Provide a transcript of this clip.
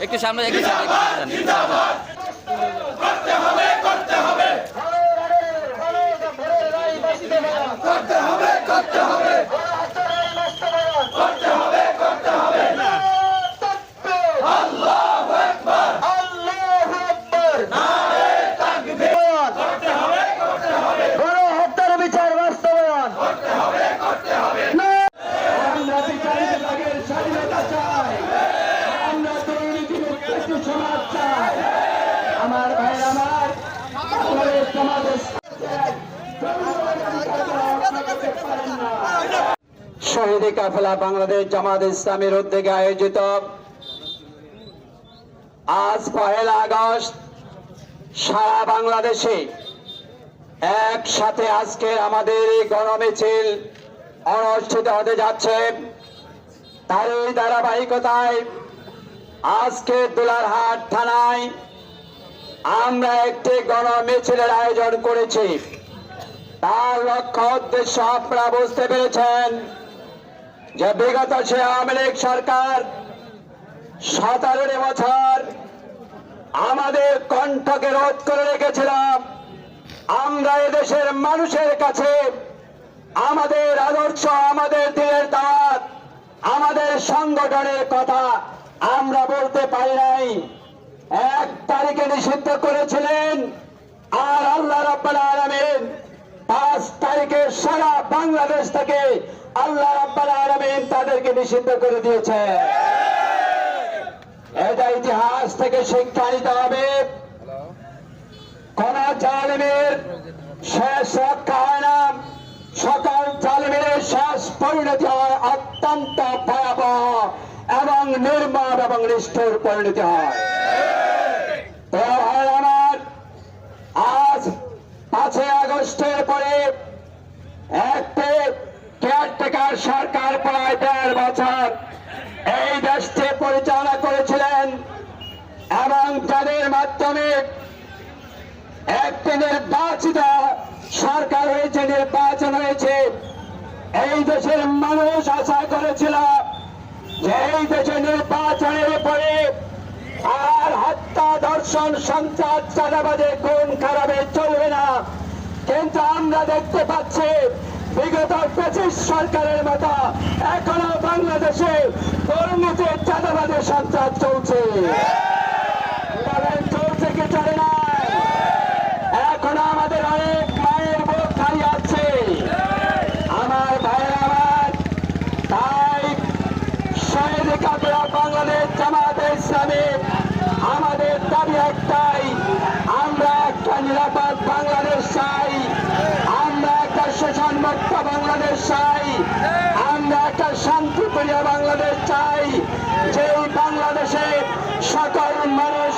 একটু সামনে একটু সামনে করতে হবে করতে হবে করতে হবে করতে হবে করতে হবে করতে হবে আল্লাহু আকবার আল্লাহু আকবার নারে তাকবীর করতে হবে গণহত্যার বিচার বাস্তবায়ন করতে হবে আমরা বিচারিত ভাগের স্বাধীনতা চাই, আমরা দুর্নীতিমুক্ত একটি সমাজ চাই। আমার ভাই আমার বাংলাদেশ সমাজের শহীদ কাফেলা বাংলাদেশ জামাত ইসলামের উদ্যোগে আয়োজিত আজ 1 আগস্ট সারা বাংলাদেশে একসাথে আজকের আমাদের এই গণমিছিল অনুষ্ঠিত হতে যাচ্ছে। তারই ধারাবাহিকতায় আজকে দুলারহাট থানায় আমরা একটি গণমিছিলের আয়োজন করেছি। তার লক্ষ্য উদ্দেশ্য আপনারা বুঝতে পেরেছেন যে বিগত সে আওয়ামী লীগ সরকার 17 বছর আমাদের কণ্ঠকে রোধ করে রেখেছিলাম। আমরা এদেশের মানুষের কাছে আমাদের আদর্শ, আমাদের দিনের দাওয়াত, আমাদের সংগঠনের কথা আমরা বলতে পারি নাই। 1 তারিখে নিষিদ্ধ করেছিলেন, আর আল্লাহ রাব্বুল আলামিন 5 তারিখে সারা বাংলাদেশ থেকে আল্লাহ রাব্বুল আলামিন তাদেরকে নিষিদ্ধ করে দিয়েছে। এটা ইতিহাস থেকে শিক্ষা নিতে হবে। কোন জালিমের শেষ রক্ষা হয় না, সকল জালিমের শেষ পরিণতি হয় অত্যন্ত ভয়াবহ এবং নির্মম এবং নিষ্ঠুর পরিণতি হয়। আমার আজ 5 আগস্টের পরে একটি কেয়ারটেকার সরকার প্রায় 1.5 বছর এই দেশটি পরিচালনা করেছিলেন এবং যাদের মাধ্যমে একটি নির্বাচিত সরকার হয়েছে, নির্বাচন হয়েছে। এই দেশের মানুষ আশা করেছিল যে এই দেশে নির্বাচনের পরে আর হত্যা, ধর্ষণ, সন্ত্রাস, চাঁদাবাজি, খুন খারাপে চলবে না। কিন্তু আমরা দেখতে পাচ্ছি বিগত 25 সরকারের মতো এখনো বাংলাদেশে দুর্নীতি, চাঁদাবাজি, সন্ত্রাস চলছে। চলছে কি চলে না? এখনো আমাদের অনেক মায়ের বুক খালি আছে। আমার ভাইয়ের আমার, তাই শহীদ কাফেলা বাংলাদেশ জামাতে ইসলামী আমাদের দাবি একটাই, আমরা একটা নিরাপদ বাংলাদেশ চাই, আমরা একটা শোষণমুক্ত বাংলাদেশ চাই, আমরা একটা শান্তিপ্রিয় বাংলাদেশ চাই, যেই বাংলাদেশে সকল মানুষ